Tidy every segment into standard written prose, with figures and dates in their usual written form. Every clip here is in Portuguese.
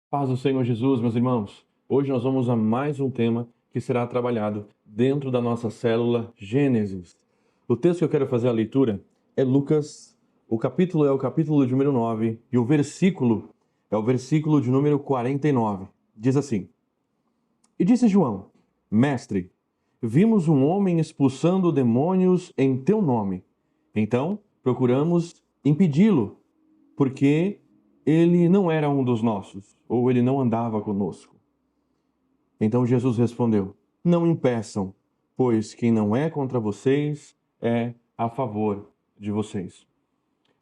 Paz do Senhor Jesus, meus irmãos. Hoje nós vamos a mais um tema que será trabalhado dentro da nossa célula Gênesis. O texto que eu quero fazer a leitura é Lucas, o capítulo é o capítulo de número 9 e o versículo é o versículo de número 49. Diz assim: E disse João: Mestre, vimos um homem expulsando demônios em teu nome. Então procuramos impedi-lo, porque ele não era um dos nossos, ou ele não andava conosco. Então Jesus respondeu: Não impeçam, pois quem não é contra vocês é a favor de vocês.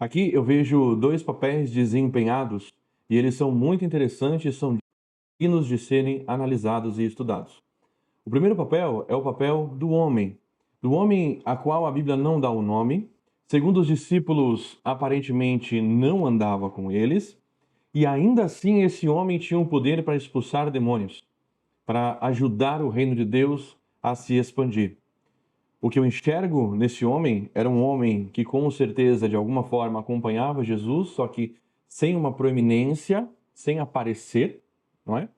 Aqui eu vejo dois papéis desempenhados e eles são muito interessantes, são dignos de serem analisados e estudados. O primeiro papel é o papel do homem a qual a Bíblia não dá o nome. Segundo os discípulos, aparentemente não andava com eles, e ainda assim esse homem tinha um poder para expulsar demônios, para ajudar o reino de Deus a se expandir. O que eu enxergo nesse homem era um homem que com certeza de alguma forma acompanhava Jesus, só que sem uma proeminência, sem aparecer, não é?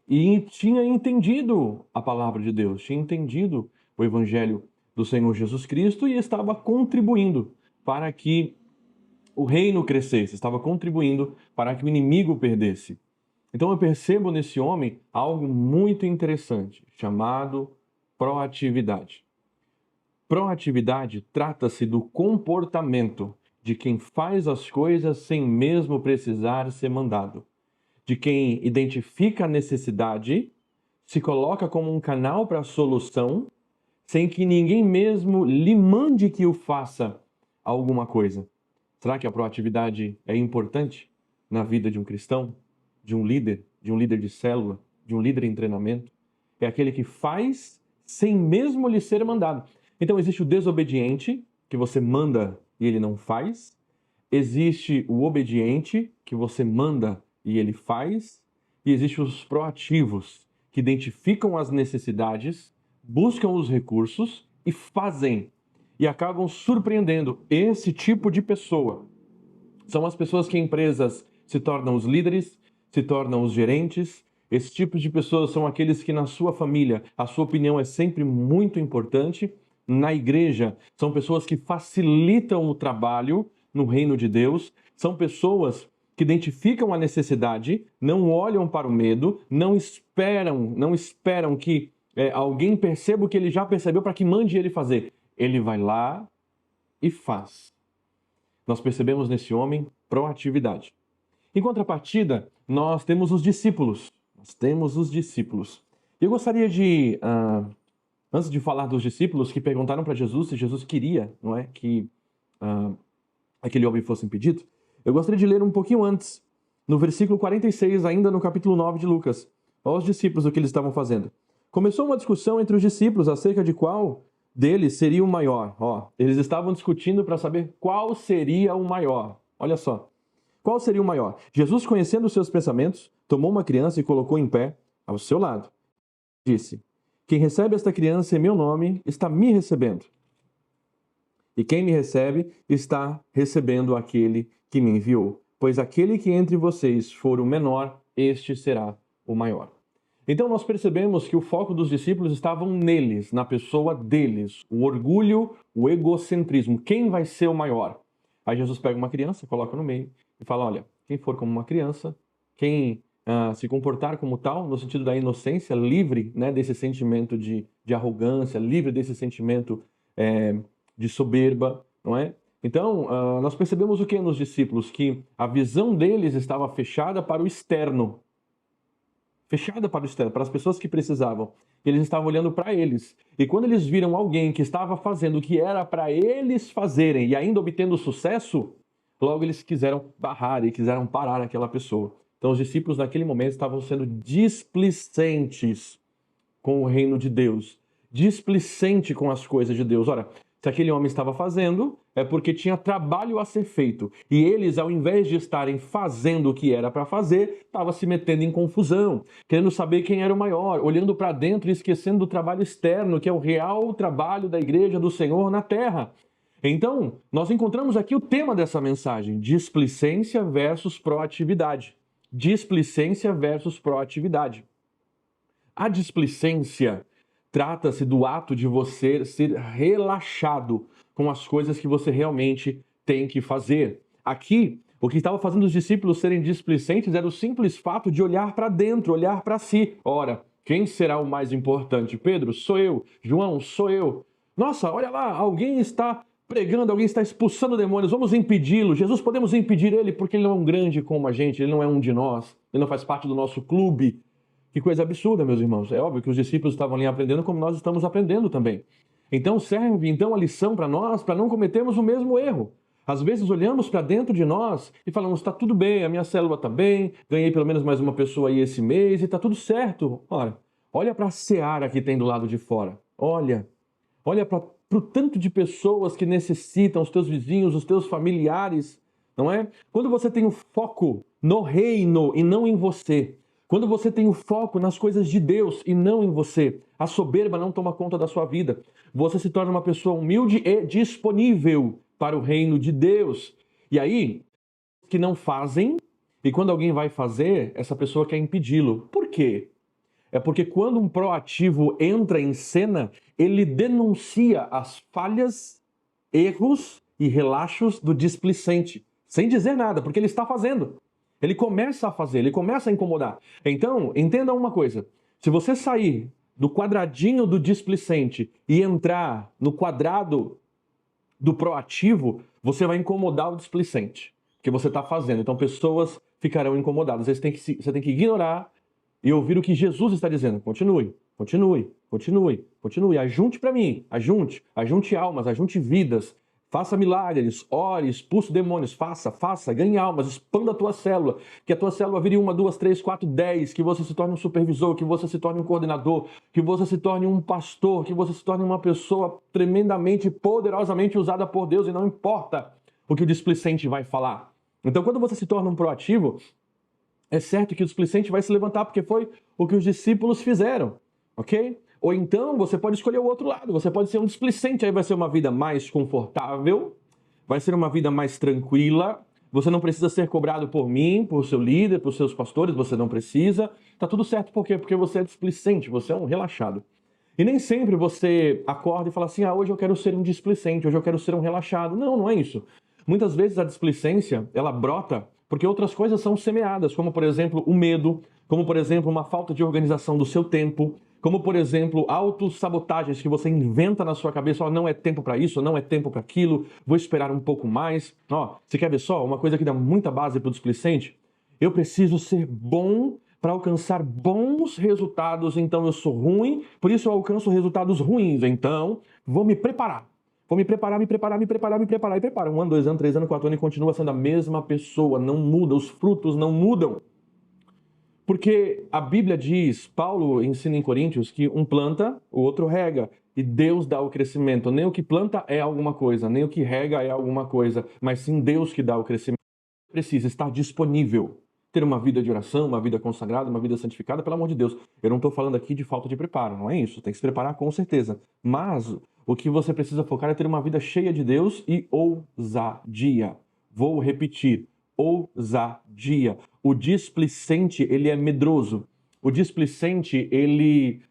E tinha entendido a palavra de Deus, tinha entendido o Evangelho do Senhor Jesus Cristo e estava contribuindo para que o reino crescesse, estava contribuindo para que o inimigo perdesse. Então eu percebo nesse homem algo muito interessante, chamado proatividade. Proatividade trata-se do comportamento de quem faz as coisas sem mesmo precisar ser mandado, de quem identifica a necessidade, se coloca como um canal para a solução, sem que ninguém mesmo lhe mande que o faça alguma coisa. Será que a proatividade é importante na vida de um cristão, de um líder de célula, de um líder em treinamento? É aquele que faz sem mesmo lhe ser mandado. Então existe o desobediente, que você manda e ele não faz. Existe o obediente, que você manda e ele faz. E existe os proativos, que identificam as necessidades, buscam os recursos e fazem. E acabam surpreendendo. Esse tipo de pessoa são as pessoas que em empresas se tornam os líderes, se tornam os gerentes. Esse tipo de pessoas são aqueles que na sua família a sua opinião é sempre muito importante. Na igreja, são pessoas que facilitam o trabalho no reino de Deus. São pessoas que identificam a necessidade, não olham para o medo, não esperam que alguém perceba o que ele já percebeu para que mande ele fazer. Ele vai lá e faz. Nós percebemos nesse homem proatividade. Em contrapartida, nós temos os discípulos. Eu gostaria de, antes de falar dos discípulos que perguntaram para Jesus se Jesus queria, não é, que aquele homem fosse impedido, eu gostaria de ler um pouquinho antes, no versículo 46, ainda no capítulo 9 de Lucas. Olha os discípulos o que eles estavam fazendo. Começou uma discussão entre os discípulos acerca de qual deles seria o maior. Eles estavam discutindo para saber qual seria o maior. Olha só. Qual seria o maior? Jesus, conhecendo os seus pensamentos, tomou uma criança e colocou em pé ao seu lado. Disse: Quem recebe esta criança em meu nome está me recebendo. E quem me recebe está recebendo aquele que me enviou. Pois aquele que entre vocês for o menor, este será o maior. Então nós percebemos que o foco dos discípulos estava neles, na pessoa deles. O orgulho, o egocentrismo. Quem vai ser o maior? Aí Jesus pega uma criança, coloca no meio e fala: olha, quem for como uma criança, quem se comportar como tal, no sentido da inocência, livre, né, desse sentimento de arrogância, livre desse sentimento de soberba, não é? Então, nós percebemos o que nos discípulos? Que a visão deles estava fechada para o externo. Fechada para o externo, para as pessoas que precisavam. Eles estavam olhando para eles. E quando eles viram alguém que estava fazendo o que era para eles fazerem e ainda obtendo sucesso, logo eles quiseram barrar e quiseram parar aquela pessoa. Então os discípulos naquele momento estavam sendo displicentes com o reino de Deus. Displicente com as coisas de Deus. Ora, se aquele homem estava fazendo, é porque tinha trabalho a ser feito. E eles, ao invés de estarem fazendo o que era para fazer, estavam se metendo em confusão, querendo saber quem era o maior, olhando para dentro e esquecendo do trabalho externo, que é o real trabalho da igreja do Senhor na terra. Então, nós encontramos aqui o tema dessa mensagem: displicência versus proatividade. displicência versus proatividade. A displicência trata-se do ato de você ser relaxado com as coisas que você realmente tem que fazer. Aqui, o que estava fazendo os discípulos serem displicentes era o simples fato de olhar para dentro, olhar para si. Ora, quem será o mais importante? Pedro, sou eu. João, sou eu. Nossa, olha lá, alguém está pregando, alguém está expulsando demônios, vamos impedi-lo. Jesus, podemos impedir ele porque ele não é um grande como a gente, ele não é um de nós, ele não faz parte do nosso clube. Que coisa absurda, meus irmãos. É óbvio que os discípulos estavam ali aprendendo como nós estamos aprendendo também. Então serve a lição para nós, para não cometermos o mesmo erro. Às vezes olhamos para dentro de nós e falamos, está tudo bem, a minha célula está bem, ganhei pelo menos mais uma pessoa aí esse mês e está tudo certo. Olha para a seara que tem do lado de fora. Olha para o tanto de pessoas que necessitam, os teus vizinhos, os teus familiares, não é? Quando você tem o foco no reino e não em você, quando você tem o foco nas coisas de Deus e não em você, a soberba não toma conta da sua vida. Você se torna uma pessoa humilde e disponível para o reino de Deus. E aí, que não fazem, e quando alguém vai fazer, essa pessoa quer impedi-lo. Por quê? É porque quando um proativo entra em cena, ele denuncia as falhas, erros e relaxos do displicente, sem dizer nada, porque ele está fazendo. Ele começa a fazer, ele começa a incomodar. Então, entenda uma coisa. Se você sair do quadradinho do displicente e entrar no quadrado do proativo, você vai incomodar o displicente, que você está fazendo. Então, pessoas ficarão incomodadas. Você tem que ignorar e ouvir o que Jesus está dizendo. Continue, continue, continue, continue. Ajunte para mim, ajunte almas, ajunte vidas. Faça milagres, ore, expulse demônios, faça, ganhe almas, expanda a tua célula, que a tua célula vire 1, 2, 3, 4, 10, que você se torne um supervisor, que você se torne um coordenador, que você se torne um pastor, que você se torne uma pessoa tremendamente, poderosamente usada por Deus, e não importa o que o displicente vai falar. Então, quando você se torna um proativo, é certo que o displicente vai se levantar, porque foi o que os discípulos fizeram, ok? Ou então você pode escolher o outro lado, você pode ser um displicente, aí vai ser uma vida mais confortável, vai ser uma vida mais tranquila, você não precisa ser cobrado por mim, por seu líder, por seus pastores, você não precisa, tá tudo certo, por quê? Porque você é displicente, você é um relaxado. E nem sempre você acorda e fala assim, hoje eu quero ser um displicente, hoje eu quero ser um relaxado. Não, não é isso. Muitas vezes a displicência, ela brota porque outras coisas são semeadas, como por exemplo o medo, como por exemplo uma falta de organização do seu tempo, como, por exemplo, autossabotagens que você inventa na sua cabeça, não é tempo para isso, não é tempo para aquilo, vou esperar um pouco mais. Você quer ver só uma coisa que dá muita base para o displicente? Eu preciso ser bom para alcançar bons resultados, então eu sou ruim, por isso eu alcanço resultados ruins, então vou me preparar. Vou me preparar. E prepara. 1 ano, 2 anos, 3 anos, 4 anos e continua sendo a mesma pessoa, não muda, os frutos não mudam. Porque a Bíblia diz, Paulo ensina em Coríntios, que um planta, o outro rega, e Deus dá o crescimento. Nem o que planta é alguma coisa, nem o que rega é alguma coisa, mas sim Deus que dá o crescimento. Precisa estar disponível, ter uma vida de oração, uma vida consagrada, uma vida santificada, pelo amor de Deus. Eu não estou falando aqui de falta de preparo, não é isso, tem que se preparar com certeza. Mas o que você precisa focar é ter uma vida cheia de Deus e ousadia. Vou repetir. Ousadia. O displicente, ele é medroso. O displicente, ele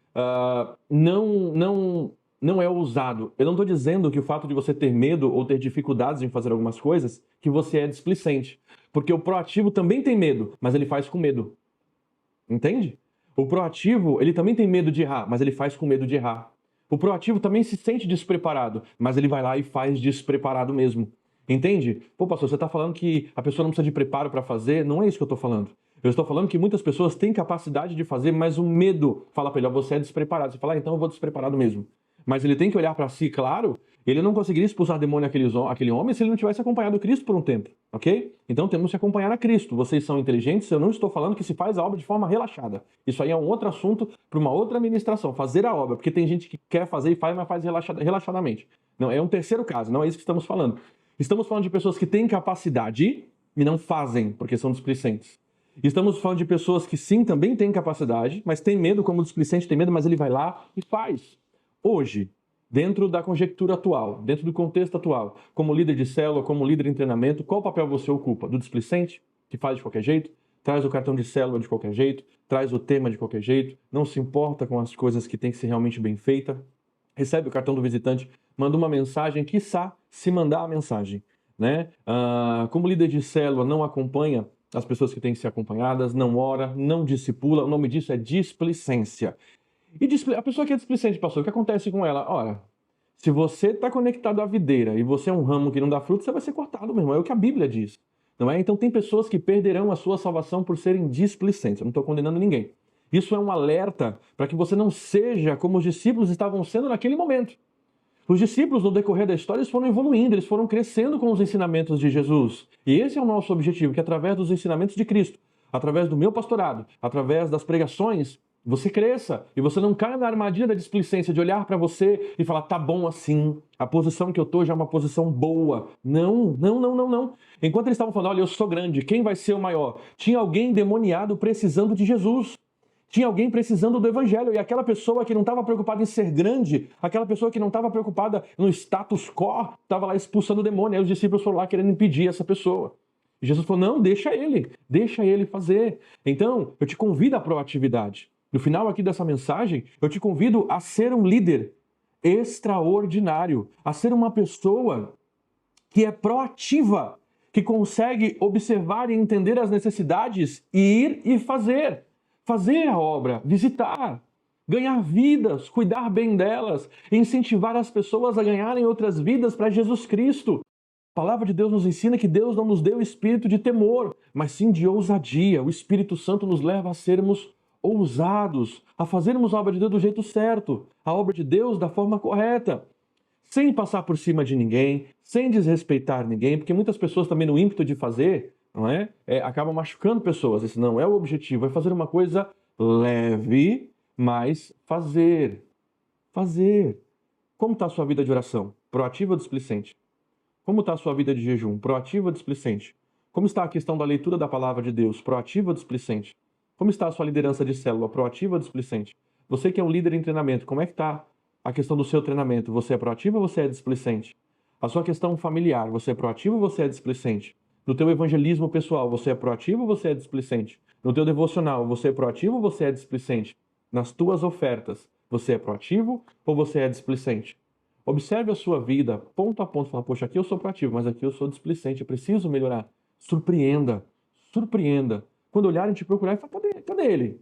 não é ousado. Eu não estou dizendo que o fato de você ter medo ou ter dificuldades em fazer algumas coisas, que você é displicente. Porque o proativo também tem medo, mas ele faz com medo. Entende? O proativo, ele também tem medo de errar, mas ele faz com medo de errar. O proativo também se sente despreparado, mas ele vai lá e faz despreparado mesmo. Entende? Pô, pastor, você está falando que a pessoa não precisa de preparo para fazer? Não é isso que eu estou falando. Eu estou falando que muitas pessoas têm capacidade de fazer, mas o medo fala para ele, você é despreparado. Você fala, então eu vou despreparado mesmo. Mas ele tem que olhar para si, claro, ele não conseguiria expulsar demônio aquele homem se ele não tivesse acompanhado Cristo por um tempo, ok? Então temos que acompanhar a Cristo. Vocês são inteligentes, eu não estou falando que se faz a obra de forma relaxada. Isso aí é um outro assunto para uma outra ministração, fazer a obra, porque tem gente que quer fazer e faz, mas faz relaxadamente. Não, é um terceiro caso, não é isso que estamos falando. Estamos falando de pessoas que têm capacidade e não fazem, porque são displicentes. Estamos falando de pessoas que sim, também têm capacidade, mas têm medo, como o displicente tem medo, mas ele vai lá e faz. Hoje, dentro da conjectura atual, dentro do contexto atual, como líder de célula, como líder em treinamento, qual papel você ocupa? Do displicente, que faz de qualquer jeito? traz o cartão de célula de qualquer jeito, traz o tema de qualquer jeito, não se importa com as coisas que tem que ser realmente bem feita, recebe o cartão do visitante, manda uma mensagem, quiçá se mandar a mensagem, né? Como líder de célula, não acompanha as pessoas que têm que ser acompanhadas, não ora, não discipula, o nome disso é displicência. E a pessoa que é displicente, pastor, o que acontece com ela? Ora, se você está conectado à videira e você é um ramo que não dá fruto, você vai ser cortado, meu irmão. É o que a Bíblia diz. Não é? Então tem pessoas que perderão a sua salvação por serem displicentes. Eu não estou condenando ninguém. Isso é um alerta para que você não seja como os discípulos estavam sendo naquele momento. Os discípulos, no decorrer da história, eles foram evoluindo, eles foram crescendo com os ensinamentos de Jesus. E esse é o nosso objetivo, que através dos ensinamentos de Cristo, através do meu pastorado, através das pregações, você cresça e você não caia na armadilha da displicência de olhar para você e falar, tá bom assim, a posição que eu tô já é uma posição boa. Não, não, não, não, não. Enquanto eles estavam falando, olha, eu sou grande, quem vai ser o maior? Tinha alguém endemoniado precisando de Jesus. Tinha alguém precisando do evangelho, e aquela pessoa que não estava preocupada em ser grande, aquela pessoa que não estava preocupada no status quo, estava lá expulsando o demônio. Aí os discípulos foram lá querendo impedir essa pessoa. E Jesus falou, não, deixa ele fazer. Então, eu te convido à proatividade. No final aqui dessa mensagem, eu te convido a ser um líder extraordinário, a ser uma pessoa que é proativa, que consegue observar e entender as necessidades e ir e fazer. Fazer a obra, visitar, ganhar vidas, cuidar bem delas, incentivar as pessoas a ganharem outras vidas para Jesus Cristo. A palavra de Deus nos ensina que Deus não nos deu espírito de temor, mas sim de ousadia. O Espírito Santo nos leva a sermos ousados, a fazermos a obra de Deus do jeito certo, a obra de Deus da forma correta, sem passar por cima de ninguém, sem desrespeitar ninguém, porque muitas pessoas também no ímpeto de fazer, não é? Acabam machucando pessoas. Esse não é o objetivo, é fazer uma coisa leve, mas fazer. Fazer. Como está a sua vida de oração? Proativa ou displicente? Como está a sua vida de jejum? Proativa ou displicente? Como está a questão da leitura da palavra de Deus? Proativa ou displicente? Como está a sua liderança de célula? Proativa ou displicente? Você que é um líder em treinamento, como é que está a questão do seu treinamento? Você é proativo ou você é displicente? A sua questão familiar, você é proativo ou você é displicente? No teu evangelismo pessoal, você é proativo ou você é displicente? No teu devocional, você é proativo ou você é displicente? Nas tuas ofertas, você é proativo ou você é displicente? Observe a sua vida, ponto a ponto, fala, poxa, aqui eu sou proativo, mas aqui eu sou displicente, eu preciso melhorar. Surpreenda, surpreenda. Quando olharem te procurar, fala, cadê ele?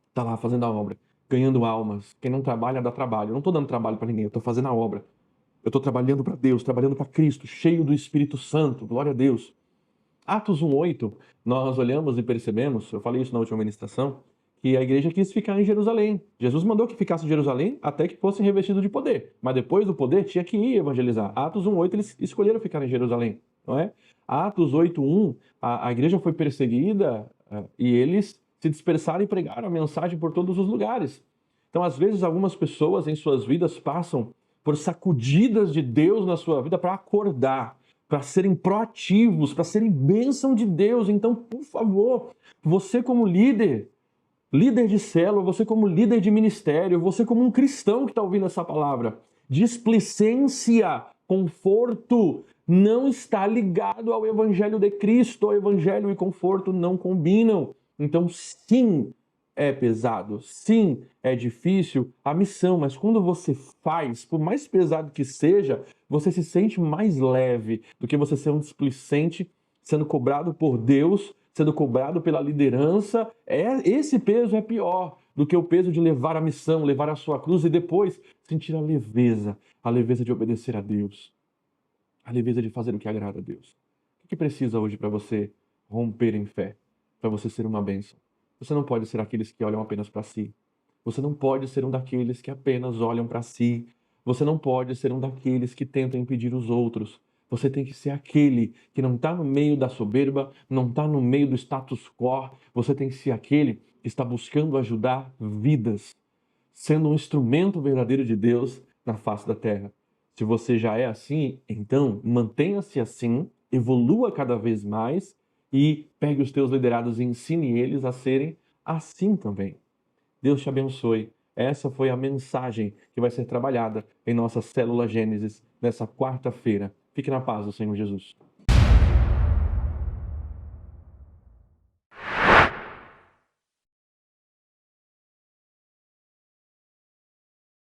Está lá fazendo a obra, ganhando almas. Quem não trabalha, dá trabalho. Eu não estou dando trabalho para ninguém, eu estou fazendo a obra. Eu estou trabalhando para Deus, trabalhando para Cristo, cheio do Espírito Santo, glória a Deus. Atos 1:8, nós olhamos e percebemos, eu falei isso na última ministração, que a igreja quis ficar em Jerusalém. Jesus mandou que ficasse em Jerusalém até que fossem revestidos de poder. Mas depois do poder tinha que ir evangelizar. Atos 1:8 eles escolheram ficar em Jerusalém, não é? Atos 8:1, a igreja foi perseguida e eles se dispersaram e pregaram a mensagem por todos os lugares. Então, às vezes, algumas pessoas em suas vidas passam por sacudidas de Deus na sua vida para acordar, para serem proativos, para serem bênção de Deus. Então, por favor, você como líder de célula, você como líder de ministério, você como um cristão que está ouvindo essa palavra, displicência, conforto, não está ligado ao evangelho de Cristo. O evangelho e conforto não combinam. Então, sim, é pesado, sim, é difícil a missão, mas quando você faz, por mais pesado que seja, você se sente mais leve do que você ser um displicente, sendo cobrado por Deus, sendo cobrado pela liderança. Esse peso é pior do que o peso de levar a missão, levar a sua cruz e depois sentir a leveza de obedecer a Deus, a leveza de fazer o que agrada a Deus. O que precisa hoje para você romper em fé, para você ser uma bênção? Você não pode ser aqueles que olham apenas para si. Você não pode ser um daqueles que apenas olham para si. Você não pode ser um daqueles que tentam impedir os outros. Você tem que ser aquele que não está no meio da soberba, não está no meio do status quo. Você tem que ser aquele que está buscando ajudar vidas, sendo um instrumento verdadeiro de Deus na face da terra. Se você já é assim, então mantenha-se assim, evolua cada vez mais e pegue os teus liderados e ensine eles a serem assim também. Deus te abençoe. Essa foi a mensagem que vai ser trabalhada em nossa célula Gênesis nessa quarta-feira. Fique na paz do Senhor Jesus.